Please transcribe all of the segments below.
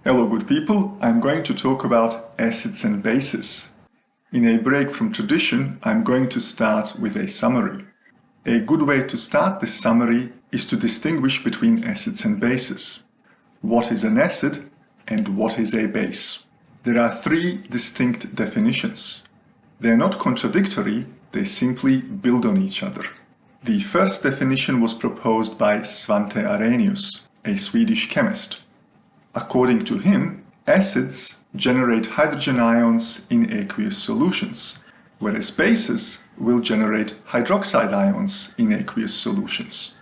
Hello good people, I'm going to talk about acids and bases. In a break from tradition, I'm going to start with a summary. A good way to start this summary is to distinguish between acids and bases. What is an acid and what is a base? There are three distinct definitions. They are not contradictory, they simply build on each other. The first definition was proposed by Svante Arrhenius, a Swedish chemist. According to him, acids generate hydrogen ions in aqueous solutions, whereas bases will generate hydroxide ions in aqueous solutions.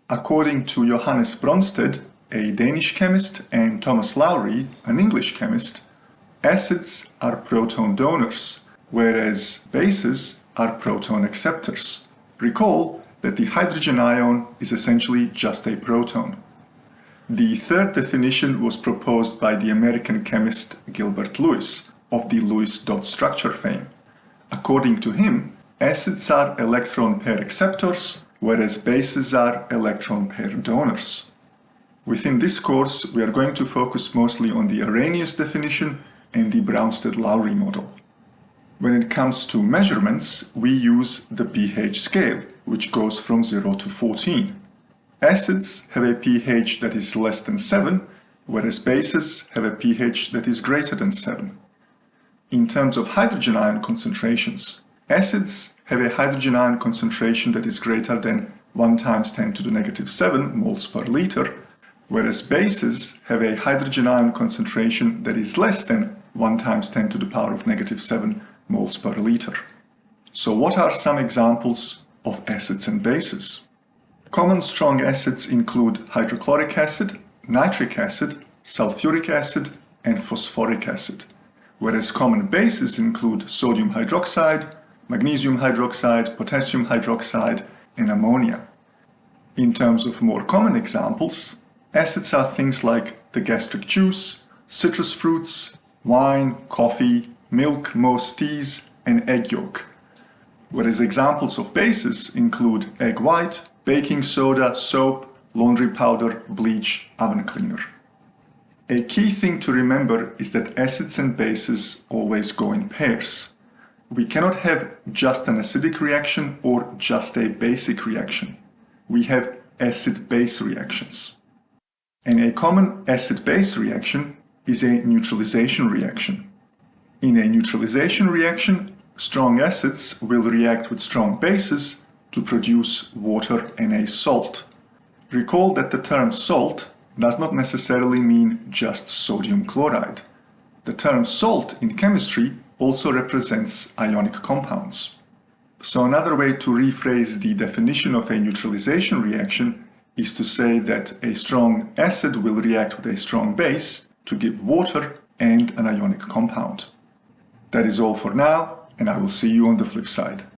According to Johannes Bronsted, a Danish chemist, and Thomas Lowry, an English chemist, acids are proton donors, whereas bases are proton acceptors. Recall that the hydrogen ion is essentially just a proton. The third definition was proposed by the American chemist Gilbert Lewis of the Lewis dot structure fame. According to him, acids are electron pair acceptors, whereas bases are electron pair donors. Within this course, we are going to focus mostly on the Arrhenius definition and the Bronsted-Lowry model. When it comes to measurements, we use the pH scale, which goes from 0 to 14. Acids have a pH that is less than 7, whereas bases have a pH that is greater than 7. In terms of hydrogen ion concentrations, acids have a hydrogen ion concentration that is greater than 1 times 10 to the negative 7 moles per liter, whereas bases have a hydrogen ion concentration that is less than 1 times 10 to the power of negative 7 moles per liter. So what are some examples of acids and bases? Common strong acids include hydrochloric acid, nitric acid, sulfuric acid, and phosphoric acid, whereas common bases include sodium hydroxide, magnesium hydroxide, potassium hydroxide, and ammonia. In terms of more common examples, acids are things like the gastric juice, citrus fruits, wine, coffee, milk, most teas, and egg yolk, whereas examples of bases include egg white, baking soda, soap, laundry powder, bleach, oven cleaner. A key thing to remember is that acids and bases always go in pairs. We cannot have just an acidic reaction or just a basic reaction. We have acid-base reactions. And a common acid-base reaction is a neutralization reaction. In a neutralization reaction, strong acids will react with strong bases to produce water and a salt. Recall that the term salt does not necessarily mean just sodium chloride. The term salt in chemistry also represents ionic compounds. So another way to rephrase the definition of a neutralization reaction is to say that a strong acid will react with a strong base to give water and an ionic compound. That is all for now, and I will see you on the flip side.